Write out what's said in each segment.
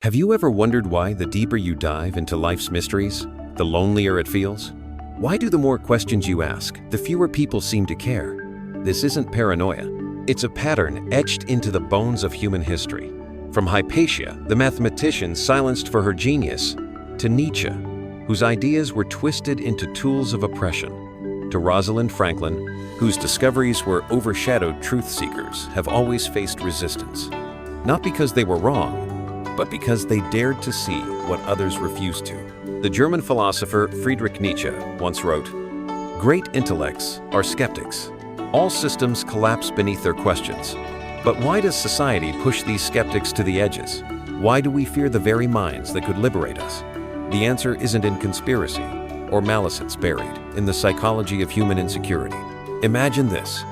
Have you ever wondered why the deeper you dive into life's mysteries, the lonelier it feels? Why do the more questions you ask, the fewer people seem to care? This isn't paranoia. It's a pattern etched into the bones of human history. From Hypatia, the mathematician silenced for her genius, to Nietzsche, whose ideas were twisted into tools of oppression, to Rosalind Franklin, whose discoveries were overshadowed truth seekers have always faced resistance. Not because they were wrong, but because they dared to see what others refused to. The German philosopher Friedrich Nietzsche once wrote, "Great intellects are skeptics. All systems collapse beneath their questions. But why does society push these skeptics to the edges? Why do we fear the very minds that could liberate us? The answer isn't in conspiracy or malice. It's buried in the psychology of human insecurity. Imagine this.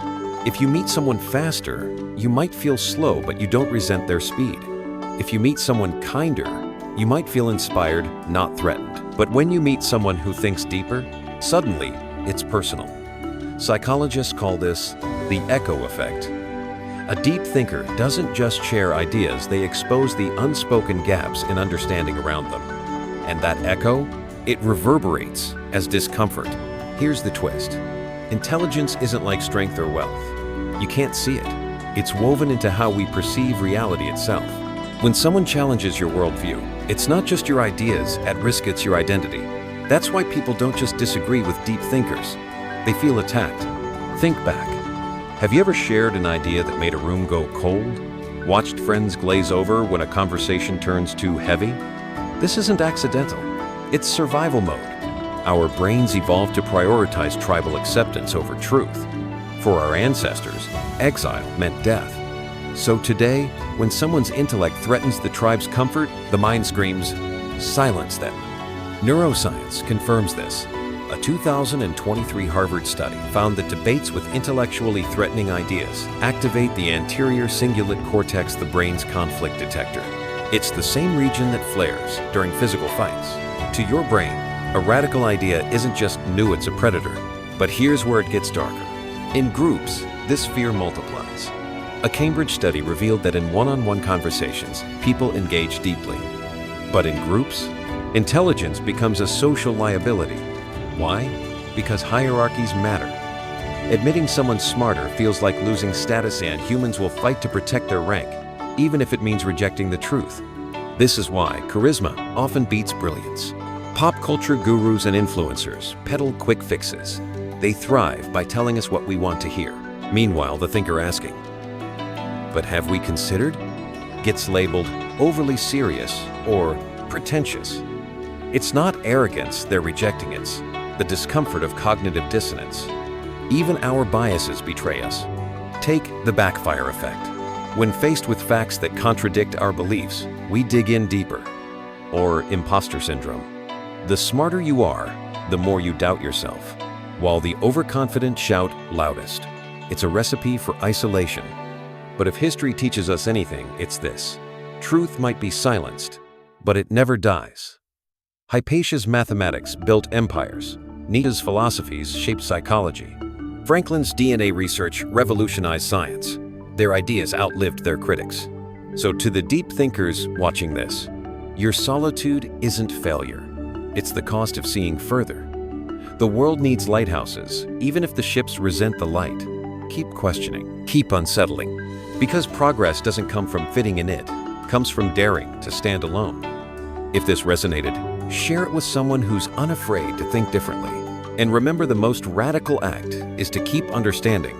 If you meet someone faster, you might feel slow, but you don't resent their speed. If you meet someone kinder, you might feel inspired, not threatened. But when you meet someone who thinks deeper, suddenly it's personal. Psychologists call this the echo effect. A deep thinker doesn't just share ideas, they expose the unspoken gaps in understanding around them. And that echo, it reverberates as discomfort. Here's the twist. Intelligence isn't like strength or wealth. You can't see it. It's woven into how we perceive reality itself. When someone challenges your worldview, it's not just your ideas at risk, it's your identity. That's why people don't just disagree with deep thinkers. They feel attacked. Think back. Have you ever shared an idea that made a room go cold? Watched friends glaze over when a conversation turns too heavy? This isn't accidental. It's survival mode. Our brains evolved to prioritize tribal acceptance over truth. For our ancestors, exile meant death. So today, when someone's intellect threatens the tribe's comfort, the mind screams, "Silence them." Neuroscience confirms this. A 2023 Harvard study found that debates with intellectually threatening ideas activate the anterior cingulate cortex, the brain's conflict detector. It's the same region that flares during physical fights. To your brain, a radical idea isn't just new, it's a predator. But here's where it gets darker. In groups, this fear multiplies. A Cambridge study revealed that in one-on-one conversations, people engage deeply. But in groups, intelligence becomes a social liability. Why? Because hierarchies matter. Admitting someone's smarter feels like losing status, and humans will fight to protect their rank, even if it means rejecting the truth. This is why charisma often beats brilliance. Pop culture gurus and influencers peddle quick fixes. They thrive by telling us what we want to hear. Meanwhile, the thinker asking, "But have we considered?" gets labeled overly serious or pretentious. It's not arrogance they're rejecting, it's the discomfort of cognitive dissonance. Even our biases betray us. Take the backfire effect. When faced with facts that contradict our beliefs, we dig in deeper. Or imposter syndrome. The smarter you are, the more you doubt yourself, while the overconfident shout loudest. It's a recipe for isolation. But if history teaches us anything, it's this. Truth might be silenced, but it never dies. Hypatia's mathematics built empires. Nietzsche's philosophies shaped psychology. Franklin's DNA research revolutionized science. Their ideas outlived their critics. So to the deep thinkers watching this, your solitude isn't failure. It's the cost of seeing further. The world needs lighthouses, even if the ships resent the light. Keep questioning, keep unsettling. Because progress doesn't come from fitting in, it comes from daring to stand alone. If this resonated, share it with someone who's unafraid to think differently. And remember, the most radical act is to keep understanding